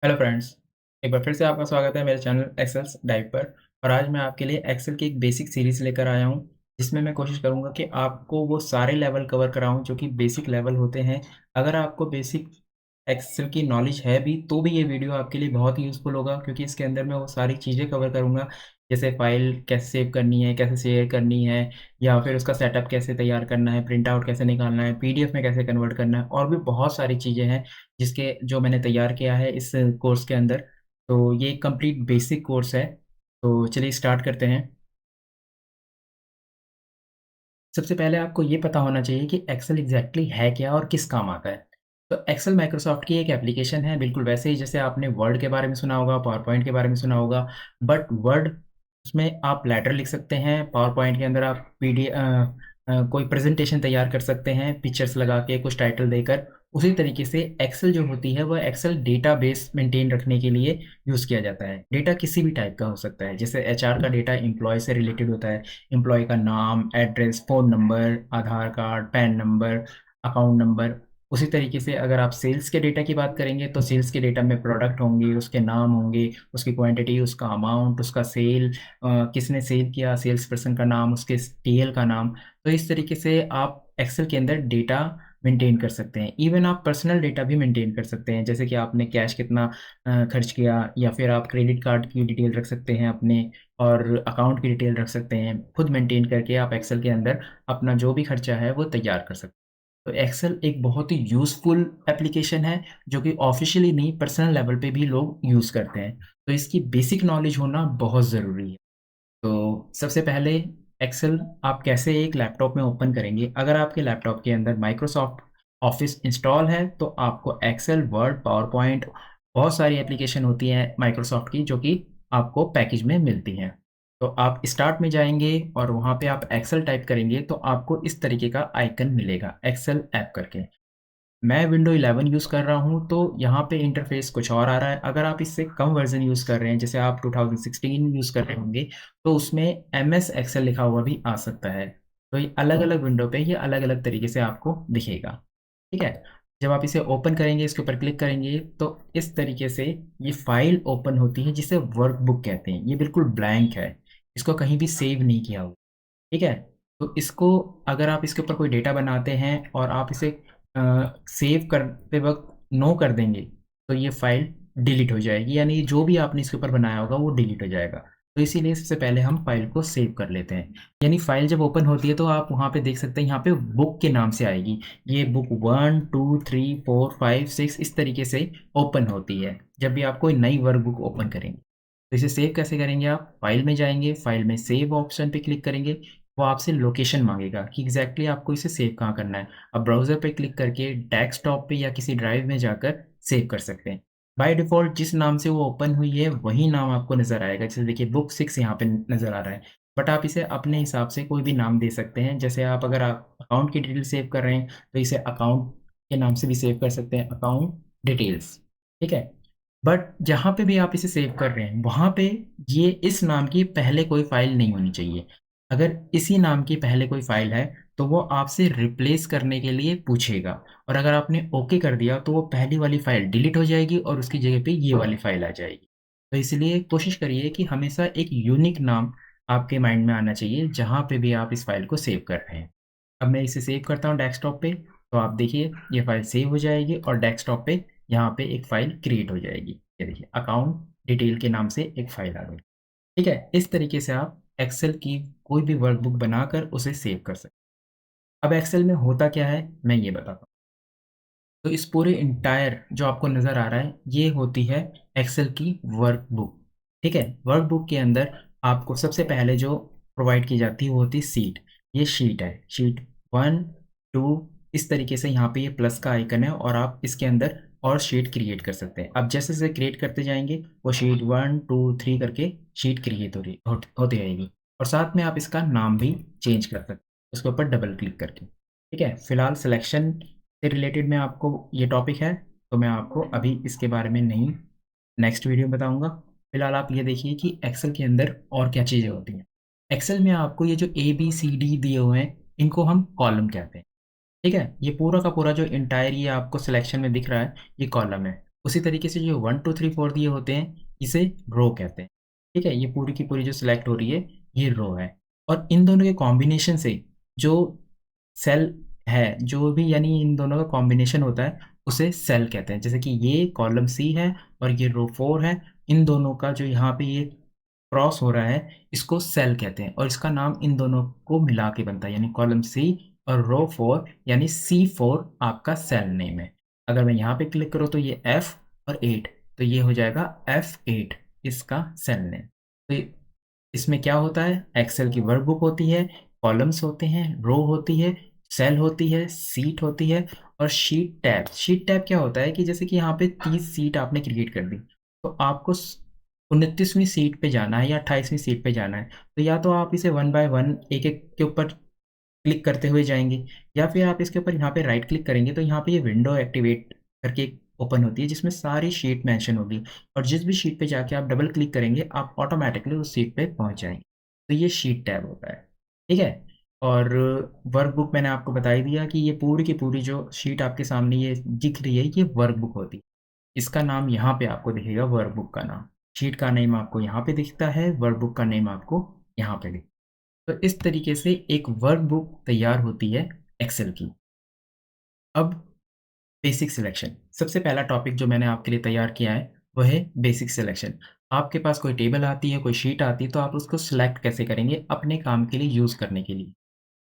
Hello friends, एक बार फिर से आपका स्वागत है मेरे चैनल एक्सेल्स डाइव पर। और आज मैं आपके लिए एक्सेल की एक बेसिक सीरीज़ लेकर आया हूँ, जिसमें मैं कोशिश करूँगा कि आपको वो सारे लेवल कवर कराऊँ जो कि बेसिक लेवल होते हैं। अगर आपको बेसिक एक्सेल की नॉलेज है भी, तो भी ये वीडियो आपके लिए बहुत ही यूज़फुल होगा, क्योंकि इसके अंदर मैं वो सारी चीज़ें कवर करूँगा। जैसे फ़ाइल कैसे सेव करनी है, कैसे शेयर करनी है, या फिर उसका सेटअप कैसे तैयार करना है, प्रिंट आउट कैसे निकालना है, पीडीएफ में कैसे कन्वर्ट करना है, और भी बहुत सारी चीज़ें हैं जिसके जो मैंने तैयार किया है इस कोर्स के अंदर। तो ये कंप्लीट बेसिक कोर्स है। तो चलिए स्टार्ट करते हैं। सबसे पहले आपको ये पता होना चाहिए कि एक्सेल एग्ज़ैक्टली है क्या और किस काम आता है। तो एक्सेल माइक्रोसॉफ्ट की एक एप्लीकेशन है, बिल्कुल वैसे ही जैसे आपने वर्ड के बारे में सुना होगा, पावर पॉइंट के बारे में सुना होगा। बट वर्ड उसमें आप लेटर लिख सकते हैं, पावर पॉइंट के अंदर आप कोई प्रेज़ेंटेशन तैयार कर सकते हैं, पिक्चर्स लगा के, कुछ टाइटल देकर। उसी तरीके से एक्सेल जो होती है, वह एक्सेल डेटाबेस मेंटेन रखने के लिए यूज़ किया जाता है। डेटा किसी भी टाइप का हो सकता है, जैसे एचआर का डेटा एम्प्लॉयी से रिलेटेड होता है। एम्प्लॉयी का नाम, address, phone number, Aadhaar card, PAN number, account number. उसी तरीके से अगर आप सेल्स के डेटा की बात करेंगे, तो सेल्स के डेटा में प्रोडक्ट होंगे, उसके नाम होंगे, उसकी क्वांटिटी, उसका अमाउंट, उसका किसने सेल किया, सेल्स पर्सन का नाम, उसके टीएल का नाम। तो इस तरीके से आप एक्सेल के अंदर डेटा मेंटेन कर सकते हैं। इवन आप पर्सनल डेटा भी मेंटेन कर सकते हैं, जैसे कि आपने कैश कितना खर्च किया, या फिर आप क्रेडिट कार्ड की डिटेल रख सकते हैं अपने, और अकाउंट की डिटेल रख सकते हैं। खुद मेंटेन करके आप एक्सेल के अंदर अपना जो भी खर्चा है वो तैयार कर सकते हैं। तो एक्सेल एक बहुत ही यूज़फुल एप्लीकेशन है, जो कि ऑफ़िशियली नहीं, पर्सनल लेवल पे भी लोग यूज़ करते हैं। तो इसकी बेसिक नॉलेज होना बहुत ज़रूरी है। तो सबसे पहले एक्सेल आप कैसे एक लैपटॉप में ओपन करेंगे? अगर आपके लैपटॉप के अंदर माइक्रोसॉफ्ट ऑफ़िस इंस्टॉल है, तो आपको एक्सेल, वर्ड, पावर पॉइंट, बहुत सारी एप्लीकेशन होती हैं माइक्रोसॉफ्ट की, जो कि आपको पैकेज में मिलती हैं। तो आप स्टार्ट में जाएँगे और वहाँ पे आप एक्सेल टाइप करेंगे, तो आपको इस तरीके का आइकन मिलेगा, एक्सेल ऐप करके। मैं विंडो 11 यूज़ कर रहा हूँ, तो यहाँ पे इंटरफ़ेस कुछ और आ रहा है। अगर आप इससे कम वर्ज़न यूज़ कर रहे हैं, जैसे आप 2016 यूज़ कर रहे होंगे, तो उसमें एमएस एक्सेल लिखा हुआ भी आ सकता है। तो ये अलग-अलग विंडो पे ये अलग-अलग तरीके से आपको दिखेगा, ठीक है? जब आप इसे ओपन करेंगे, इसके ऊपर क्लिक करेंगे, तो इस तरीके से ये फ़ाइल ओपन होती है, जिसे वर्कबुक कहते हैं। ये बिल्कुल ब्लैंक है, इसको कहीं भी सेव नहीं किया हुआ। ठीक है? तो इसको, अगर आप इसके ऊपर कोई डेटा बनाते हैं और आप इसे सेव करते वक़्त नो कर देंगे, तो ये फ़ाइल डिलीट हो जाएगी, यानी जो भी आपने इसके ऊपर बनाया होगा वो डिलीट हो जाएगा। तो इसीलिए सबसे पहले हम फ़ाइल को सेव कर लेते हैं। यानी फ़ाइल जब ओपन होती है, तो आप वहाँ पे देख सकते हैं, यहाँ पे बुक के नाम से आएगी। ये बुक 1, 2, 3, 4, 5, 6 इस तरीके से ओपन होती है, जब भी आप कोई नई वर्कबुक ओपन करेंगे। तो इसे सेव कैसे करेंगे आप? फ़ाइल में जाएँगे, फ़ाइल में सेव ऑप्शन पे क्लिक करेंगे, वो आपसे लोकेशन माँगेगा कि एग्ज़ैक्टली आपको इसे सेव कहाँ करना है। अब ब्राउज़र पे क्लिक करके डेस्कटॉप पे या किसी ड्राइव में जाकर सेव कर सकते हैं। बाय डिफ़ॉल्ट जिस नाम से वो ओपन हुई है, वही नाम आपको नज़र आएगा। जैसे देखिए, बुक 6 यहाँ पे नज़र आ रहा है, बट आप इसे अपने हिसाब से कोई भी नाम दे सकते हैं। जैसे आप, अगर आप अकाउंट की डिटेल सेव कर रहे हैं, तो इसे अकाउंट के नाम से भी सेव कर सकते हैं, अकाउंट डिटेल्स, ठीक है? बट जहाँ पे भी आप इसे सेव कर रहे हैं, वहाँ पे ये इस नाम की पहले कोई फ़ाइल नहीं होनी चाहिए। अगर इसी नाम की पहले कोई फ़ाइल है, तो वो आपसे रिप्लेस करने के लिए पूछेगा, और अगर आपने ओके कर दिया, तो वो पहली वाली फ़ाइल डिलीट हो जाएगी और उसकी जगह पे ये वाली फ़ाइल आ जाएगी। तो इसलिए कोशिश करिए कि हमेशा एक यूनिक नाम आपके माइंड में आना चाहिए, जहाँ पे भी आप इस फ़ाइल को सेव कर रहे हैं। अब मैं इसे सेव करता हूँ डेस्कटॉप पे, तो आप देखिए ये फ़ाइल सेव हो जाएगी और डेस्कटॉप पे यहाँ पे एक फ़ाइल क्रिएट हो जाएगी। ये देखिए, अकाउंट डिटेल के नाम से एक फ़ाइल आ गई। ठीक है? इस तरीके से आप एक्सेल की कोई भी वर्कबुक बनाकर उसे सेव कर सकते हैं। अब एक्सेल में होता क्या है, मैं ये बताता हूँ। तो इस पूरे एंटायर जो आपको नज़र आ रहा है, ये होती है एक्सेल की वर्कबुक, ठीक है? वर्कबुक के अंदर आपको सबसे पहले जो प्रोवाइड की जाती है, वो होती है शीट। ये शीट है, शीट 1, 2 इस तरीके से यहाँ पे ये प्लस का आइकन है, और आप इसके अंदर और शीट क्रिएट कर सकते हैं। अब जैसे-जैसे क्रिएट करते जाएँगे, वो शीट 1, 2, 3 करके शीट क्रिएट होती रहेगी, और साथ में आप इसका नाम भी चेंज कर सकते हैं, उसके ऊपर डबल क्लिक करके, ठीक है? फिलहाल सिलेक्शन से रिलेटेड में आपको ये टॉपिक है, तो मैं आपको अभी इसके बारे में नहीं, नेक्स्ट वीडियो में बताऊँगा। फिलहाल आप ये देखिए कि एक्सेल के अंदर और क्या चीज़ें होती हैं। एक्सेल में आपको ये जो ए, बी, सी, डी दिए हुए हैं, इनको हम कॉलम कहते हैं, ठीक है? ये पूरा का पूरा जो एंटायर ये आपको सिलेक्शन में दिख रहा है, ये कॉलम है। उसी तरीके से जो 1 2 3 4 दिए होते हैं, इसे रो कहते हैं। ठीक है? ये पूरी की पूरी जो सिलेक्ट हो रही है, ये रो है। और इन दोनों के कॉम्बिनेशन से जो सेल है, जो भी यानी इन दोनों का कॉम्बिनेशन होता है, उसे सेल कहते हैं। जैसे कि ये कॉलम सी है और ये रो 4 है, इन दोनों का जो यहाँ पे ये क्रॉस हो रहा है, इसको सेल कहते हैं और इसका नाम इन दोनों को मिला के बनता है, यानी कॉलम सी और रो 4 यानी C4 आपका सेल नेम है। अगर मैं यहाँ पे क्लिक करूँ तो ये F और 8, तो ये हो जाएगा F8 इसका सेल नेम। तो इसमें क्या होता है, एक्सेल की वर्कबुक होती है, कॉलम्स होते हैं, रो होती है, सेल होती है, सीट होती है और शीट टैब। शीट टैब क्या होता है कि जैसे कि यहाँ पे 30 सीट आपने क्रिएट कर दी, तो आपको 29वीं सीट पे जाना है या 28वीं सीट पे जाना है, तो या तो आप इसे वन बाय वन एक-एक के ऊपर क्लिक करते हुए जाएँगे या फिर आप इसके ऊपर यहाँ पे राइट क्लिक करेंगे तो यहाँ पे ये विंडो एक्टिवेट करके ओपन होती है जिसमें सारी शीट मेंशन होगी और जिस भी शीट पे जाके आप डबल क्लिक करेंगे आप ऑटोमैटिकली उस सीट पे पहुँच जाएँगे। तो ये शीट टैब होता है, ठीक है? और वर्कबुक मैंने आपको बता ही दिया कि ये पूरी की पूरी जो शीट आपके सामने ये दिख रही है, ये वर्कबुक होती है। इसका नाम यहाँ पे आपको दिखेगा, वर्कबुक का नाम। शीट का नेम आपको यहाँ पे दिखता है, वर्कबुक का नेम आपको यहाँ पे दिखता है। तो इस तरीके से एक वर्कबुक तैयार होती है एक्सेल की। अब बेसिक सिलेक्शन, सबसे पहला टॉपिक जो मैंने आपके लिए तैयार किया है, वो है बेसिक सिलेक्शन। आपके पास कोई टेबल आती है, कोई शीट आती है, तो आप उसको सिलेक्ट कैसे करेंगे अपने काम के लिए यूज़ करने के लिए।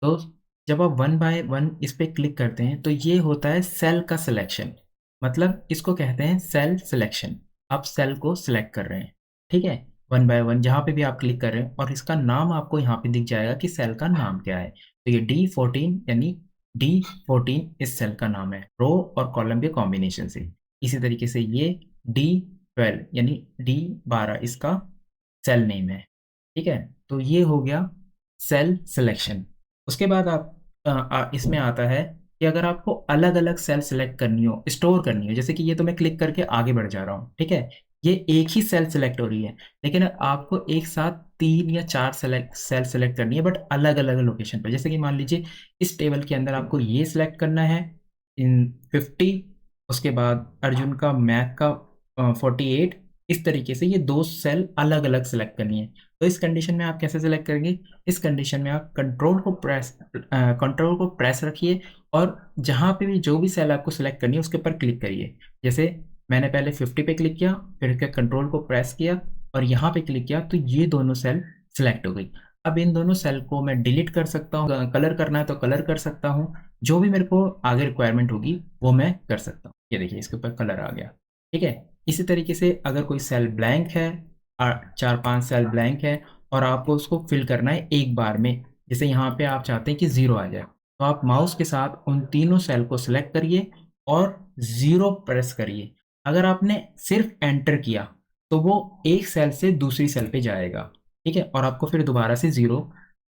तो जब आप वन बाय वन इस पे क्लिक करते हैं, तो ये होता है सेल का सिलेक्शन। मतलब इसको कहते हैं सेल सिलेक्शन। आप सेल को सिलेक्ट कर रहे हैं, ठीक है? वन बाय वन जहाँ पे भी आप क्लिक कर रहे हैं और इसका नाम आपको यहाँ पे दिख जाएगा कि सेल का नाम क्या है। तो ये D14 यानी D14 इस सेल का नाम है, रो और कॉलम के कॉम्बिनेशन से। इसी तरीके से ये D12 यानी D12 इसका सेल नेम है, ठीक है? तो ये हो गया सेल सिलेक्शन। उसके बाद आप इसमें आता है कि अगर आपको अलग-अलग सेल सिलेक्ट करनी हो, स्टोर करनी हो, जैसे कि ये तो मैं क्लिक करके आगे बढ़ जा रहा हूँ, ठीक है? ये एक ही सेल सिलेक्ट हो रही है, लेकिन आपको एक साथ 3 या 4 सेल सिलेक्ट करनी है बट अलग-अलग लोकेशन पे। जैसे कि मान लीजिए इस टेबल के अंदर आपको ये सिलेक्ट करना है इन 50, उसके बाद अर्जुन का मैथ का 48, इस तरीके से ये 2 सेल अलग-अलग सिलेक्ट करनी है। तो इस कंडीशन में आप कैसे सिलेक्ट करेंगे? इस कंडीशन में आप कंट्रोल को प्रेस रखिए और जहाँ पे भी जो भी सेल आपको सिलेक्ट करनी है उसके ऊपर क्लिक करिए। जैसे मैंने पहले 50 पे क्लिक किया, फिर क्या कंट्रोल को प्रेस किया और यहाँ पे क्लिक किया तो ये दोनों सेल सिलेक्ट हो गई। अब इन दोनों सेल को मैं डिलीट कर सकता हूँ, कलर करना है तो कलर कर सकता हूँ, जो भी मेरे को आगे रिक्वायरमेंट होगी वो मैं कर सकता हूँ। ये देखिए इसके ऊपर कलर आ गया, ठीक है? इसी तरीके से अगर कोई सेल ब्लैंक है 4-5 सेल ब्लैंक है और आपको उसको फिल करना है एक बार में, जैसे यहाँ पे आप चाहते हैं कि 0 आ जाए, तो आप माउस के साथ उन तीनों सेल को सिलेक्ट करिए और 0 प्रेस करिए। अगर आपने सिर्फ एंटर किया, तो वो एक सेल से दूसरी सेल पे जाएगा, ठीक है? और आपको फिर दोबारा से 0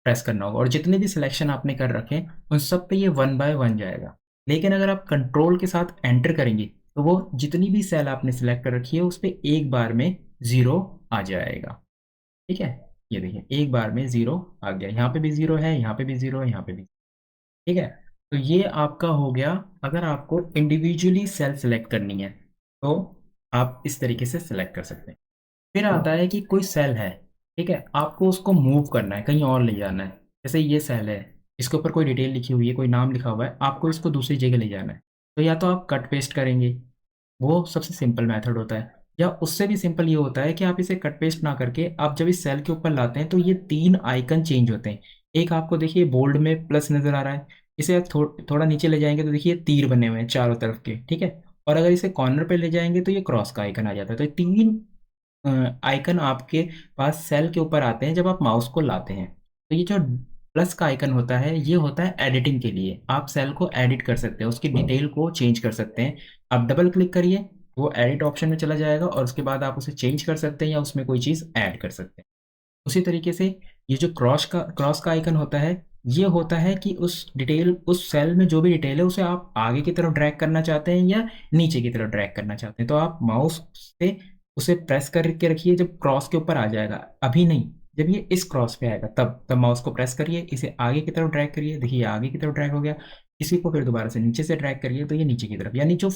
प्रेस करना होगा और जितने भी सिलेक्शन आपने कर रखे हैं, उन सब पे ये वन बाय वन जाएगा। लेकिन अगर आप कंट्रोल के साथ एंटर करेंगे, तो वो जितनी भी सेल आपने सिलेक्ट कर रखी है, उस पे एक बार में 0 आ जाएगा, ठीक है? ये देखिए एक बार में 0 आ गया, यहाँ पे भी 0 है, यहाँ पे भी 0 है, यहाँ पे भी, ठीक है? तो ये आपका हो गया, अगर आपको इंडिविजुअली सेल सिलेक्ट करनी है, तो आप इस तरीके से सिलेक्ट कर सकते हैं। फिर आता है कि कोई सेल है, ठीक है? आपको उसको मूव करना है, कहीं और ले जाना है। जैसे ये सेल है, इसके ऊपर कोई डिटेल लिखी हुई है, कोई नाम लिखा हुआ है, आपको इसको दूसरी जगह ले जाना है। तो या तो आप कट पेस्ट करेंगे, वो सबसे सिंपल मेथड होता है, या उससे भी सिंपल ये होता है कि आप इसे कट पेस्ट ना करके आप जब इस सेल के ऊपर लाते हैं तो ये 3 आइकन चेंज होते हैं। एक आपको देखिए बोल्ड में प्लस नज़र आ रहा है, इसे आप थोड़ा नीचे ले जाएँगे तो देखिए तीर बने हुए हैं चारों तरफ के, ठीक है? और अगर इसे कॉर्नर पे ले जाएँगे तो ये क्रॉस का आइकन आ जाता है। तो ये 3 आइकन आपके पास सेल के ऊपर आते हैं जब आप माउस को लाते हैं। तो ये जो प्लस का आइकन होता है, ये होता है एडिटिंग के लिए। आप सेल को एडिट कर सकते हैं, उसकी डिटेल को चेंज कर सकते हैं। आप डबल क्लिक करिए, वो एडिट ऑप्शन में चला जाएगा और उसके बाद आप उसे चेंज कर सकते हैं या उसमें कोई चीज़ ऐड कर सकते हैं। उसी तरीके से ये जो क्रॉस का आइकन होता है, ये होता है कि उस सेल में जो भी डिटेल है उसे आप आगे की तरफ ड्रैग करना चाहते हैं या नीचे की तरफ ड्रैग करना चाहते हैं। तो आप माउस से उसे प्रेस करके रखिए, जब क्रॉस के ऊपर आ जाएगा, अभी नहीं, जब ये इस क्रॉस पे आएगा तब माउस को प्रेस करिए, इसे आगे की तरफ ड्रैग करिए, देखिए ये आगे की तरफ ड्रैग हो गया। इसी को फिर दोबारा से नीचे से ड्रैग करिए तो ये नीचे की तरफ, यानी जो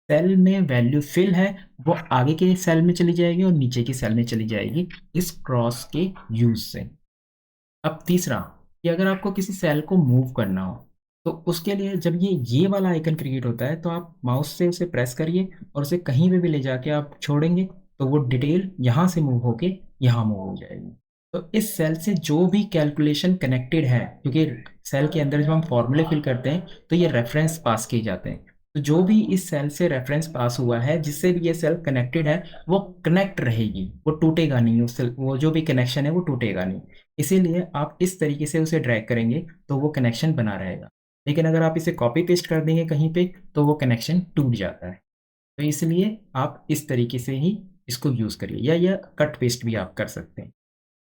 सेल में वैल्यू फिल है वो आगे के सेल में चली जाएगी और नीचे की सेल में चली जाएगी इस क्रॉस के यूज से। अब तीसरा कि अगर आपको किसी सेल को मूव करना हो तो उसके लिए जब ये वाला आइकन क्रिएट होता है तो आप माउस से उसे प्रेस करिए और उसे कहीं पे भी ले जाके आप छोड़ेंगे तो वो डिटेल यहाँ से मूव होके यहाँ मूव हो जाएगी। तो इस सेल से जो भी कैलकुलेशन कनेक्टेड है, क्योंकि सेल के अंदर जब हम फॉर्मूले फिल करते हैं तो ये रेफरेंस पास किए जाते हैं, तो जो भी इस सेल से रेफरेंस पास हुआ है जिससे भी ये सेल कनेक्टेड है वो कनेक्ट रहेगी, वो टूटेगा नहीं, उससे वो जो भी कनेक्शन है वो टूटेगा नहीं। इसीलिए आप इस तरीके से उसे ड्रैग करेंगे तो वो कनेक्शन बना रहेगा। लेकिन अगर आप इसे कॉपी पेस्ट कर देंगे कहीं पे तो वो कनेक्शन टूट जाता है। तो इसलिए आप इस तरीके से ही इसको यूज़ करिए, या यह कट पेस्ट भी आप कर सकते हैं।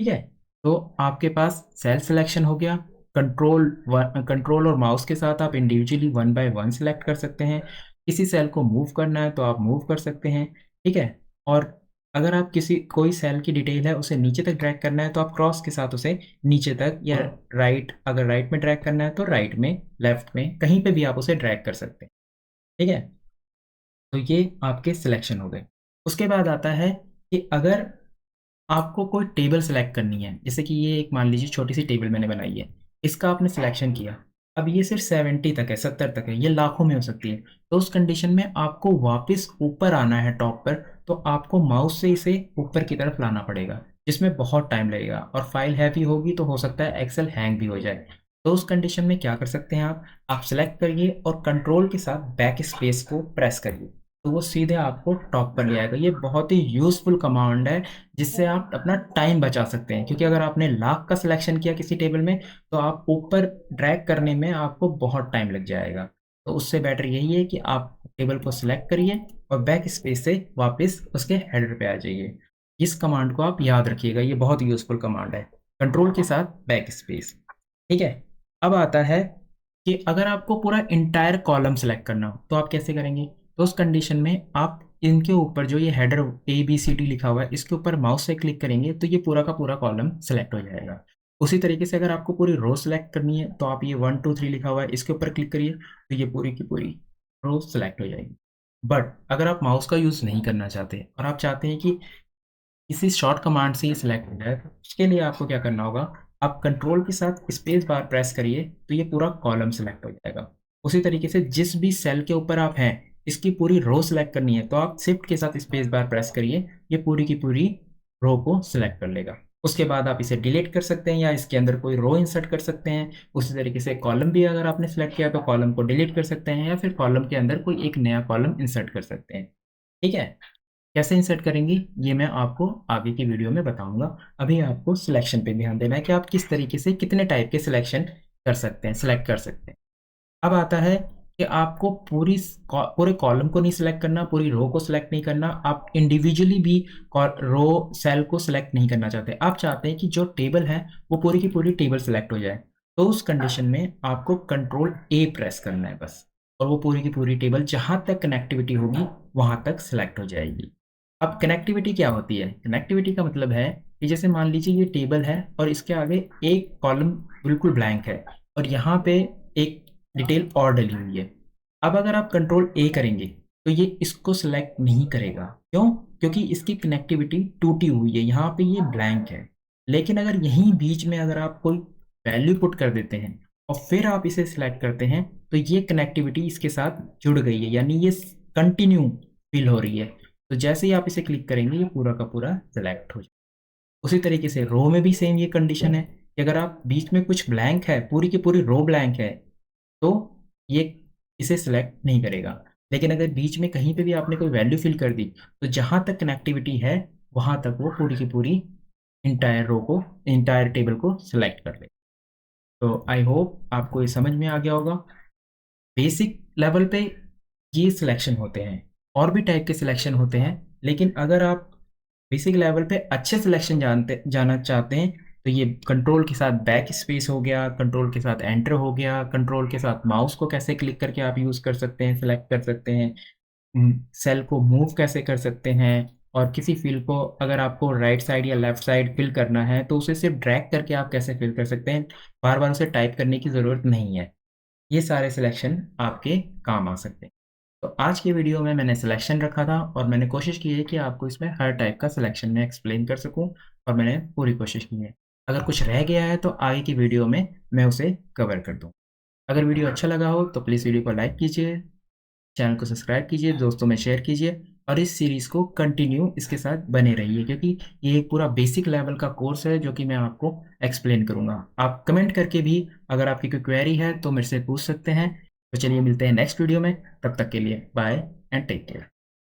ठीक है, तो आपके पास सेल सिलेक्शन हो गया। कंट्रोल और माउस के साथ आप individually one by one select कर सकते हैं। किसी सेल को मूव करना है तो आप मूव कर सकते हैं। ठीक है, और अगर आप कोई सेल की डिटेल है उसे नीचे तक ड्रैग करना है तो आप क्रॉस के साथ उसे नीचे तक, या राइट, अगर राइट में ड्रैग करना है तो राइट में, लेफ्ट में, कहीं पे भी आप उसे ड्रैग कर सकते हैं। ठीक है, तो ये आपके सिलेक्शन हो गए। उसके बाद आता है कि अगर आपको कोई टेबल सेलेक्ट करनी है, जैसे कि ये एक मान लीजिए छोटी सी टेबल मैंने बनाई है, इसका आपने सिलेक्शन किया। अब ये सिर्फ 70 तक है, 70 तक है, ये लाखों में हो सकती है। तो उस कंडीशन में आपको वापस ऊपर आना है टॉप पर, तो आपको माउस से इसे ऊपर की तरफ लाना पड़ेगा, जिसमें बहुत टाइम लगेगा और फाइल हैवी होगी तो हो सकता है एक्सेल हैंग भी हो जाए। तो उस कंडीशन में क्या कर सकते हैं आप सेलेक्ट करिए और कंट्रोल के साथ बैक स्पेस को प्रेस करिए, तो वो सीधे आपको टॉप पर ले आएगा। ये बहुत ही यूजफुल कमांड है जिससे आप अपना टाइम बचा सकते हैं, क्योंकि अगर आपने लाख का सिलेक्शन किया किसी टेबल में तो आप ऊपर ड्रैग करने में आपको बहुत टाइम लग जाएगा। तो उससे बेटर यही है कि आप टेबल को सिलेक्ट करिए और बैक स्पेस से वापस उसके हेडर पे आ जाइए। इस कमांड को आप याद रखिएगा, ये बहुत यूजफुल कमांड है, कंट्रोल के साथ बैक स्पेस। ठीक है, अब आता है कि अगर आपको पूरा इंटायर कॉलम सेलेक्ट करना हो तो आप कैसे करेंगे। तो उस कंडीशन में आप इनके ऊपर जो ये हेडर ABCD लिखा हुआ है इसके ऊपर माउस से क्लिक करेंगे तो ये पूरा का पूरा कॉलम सेलेक्ट हो जाएगा। उसी तरीके से अगर आपको पूरी रो सेलेक्ट करनी है तो आप ये 1 2 3 लिखा हुआ है इसके ऊपर क्लिक करिए तो ये पूरी की पूरी रो सेलेक्ट हो जाएगी। बट अगर आप माउस का यूज़ नहीं करना चाहते और आप चाहते हैं कि किसी शॉर्ट कमांड से ही सिलेक्ट हो जाए, तो उसके लिए आपको क्या करना होगा, आप कंट्रोल के साथ स्पेस बार प्रेस करिए तो ये पूरा कॉलम सेलेक्ट हो जाएगा। उसी तरीके से जिस भी सेल के ऊपर आप हैं इसकी पूरी रो सेलेक्ट करनी है तो आप शिफ्ट के साथ स्पेस बार प्रेस करिए, ये पूरी की पूरी रो को सिलेक्ट कर लेगा। उसके बाद आप इसे डिलीट कर सकते हैं या इसके अंदर कोई रो इंसर्ट कर सकते हैं। उसी तरीके से कॉलम भी अगर आपने सेलेक्ट किया तो कॉलम को डिलीट कर सकते हैं या फिर कॉलम के अंदर कोई एक नया कॉलम इंसर्ट कर सकते हैं। ठीक है, कैसे इंसर्ट करेंगे ये मैं आपको आगे की वीडियो में बताऊंगा। अभी आपको सिलेक्शन पे ध्यान देना है कि आप किस तरीके से कितने टाइप के सिलेक्शन कर सकते हैं, सिलेक्ट कर सकते हैं। अब आता है कि आपको पूरे कॉलम को नहीं सिलेक्ट करना, पूरी रो को सिलेक्ट नहीं करना, आप इंडिविजुअली भी रो सेल को सिलेक्ट नहीं करना चाहते, आप चाहते हैं कि जो टेबल है वो पूरी की पूरी टेबल सिलेक्ट हो जाए। तो उस कंडीशन में आपको कंट्रोल A प्रेस करना है बस, और वो पूरी की पूरी टेबल जहां तक कनेक्टिविटी होगी वहां तक सिलेक्ट हो जाएगी। अब कनेक्टिविटी क्या होती है, कनेक्टिविटी का मतलब है कि जैसे मान लीजिए ये टेबल है और इसके आगे एक कॉलम बिल्कुल ब्लैंक है और यहाँ पे एक डिटेल और डली हुई है। अब अगर आप कंट्रोल A करेंगे तो ये इसको सिलेक्ट नहीं करेगा, क्यों, क्योंकि इसकी कनेक्टिविटी टूटी हुई है, यहाँ पे ये ब्लैंक है। लेकिन अगर यहीं बीच में अगर आप कोई वैल्यू पुट कर देते हैं और फिर आप इसे सिलेक्ट करते हैं तो ये कनेक्टिविटी इसके साथ जुड़ गई है, यानी ये कंटिन्यू फील हो रही है। तो जैसे ही आप इसे क्लिक करेंगे ये पूरा का पूरा सिलेक्ट हो जाए। उसी तरीके से रो में भी सेम ये कंडीशन है कि अगर आप बीच में कुछ ब्लैंक है, पूरी की पूरी रो ब्लैंक है, तो ये इसे सिलेक्ट नहीं करेगा। लेकिन अगर बीच में कहीं पे भी आपने कोई वैल्यू फिल कर दी तो जहां तक कनेक्टिविटी है वहां तक वो पूरी की पूरी इंटायर रो को, इंटायर टेबल को सिलेक्ट कर ले। तो आई होप आपको ये समझ में आ गया होगा। बेसिक लेवल पे ये सिलेक्शन होते हैं, और भी टाइप के सिलेक्शन होते हैं, लेकिन अगर आप बेसिक लेवल पे अच्छे सिलेक्शन जाना चाहते हैं तो ये कंट्रोल के साथ बैक स्पेस हो गया, कंट्रोल के साथ एंटर हो गया, कंट्रोल के साथ माउस को कैसे क्लिक करके आप यूज़ कर सकते हैं, सिलेक्ट कर सकते हैं, सेल को मूव कैसे कर सकते हैं, और किसी फील्ड को अगर आपको राइट साइड या लेफ्ट साइड फिल करना है तो उसे सिर्फ ड्रैग करके आप कैसे फिल कर सकते हैं, बार बार उसे टाइप करने की ज़रूरत नहीं है। ये सारे सिलेक्शन आपके काम आ सकते हैं। तो आज की वीडियो में मैंने सिलेक्शन रखा था और मैंने कोशिश की है कि आपको इसमें हर टाइप का सिलेक्शन मैं एक्सप्लेन कर सकूं और मैंने पूरी कोशिश की है। अगर कुछ रह गया है तो आगे की वीडियो में मैं उसे कवर कर दूँ। अगर वीडियो अच्छा लगा हो तो प्लीज़ वीडियो को लाइक कीजिए, चैनल को सब्सक्राइब कीजिए, दोस्तों में शेयर कीजिए और इस सीरीज़ को कंटिन्यू इसके साथ बने रहिए क्योंकि ये एक पूरा बेसिक लेवल का कोर्स है जो कि मैं आपको एक्सप्लेन करूँगा। आप कमेंट करके भी अगर आपकी कोई क्वेरी है तो मेरे से पूछ सकते हैं। तो चलिए मिलते हैं नेक्स्ट वीडियो में, तब तक के लिए बाय एंड टेक केयर।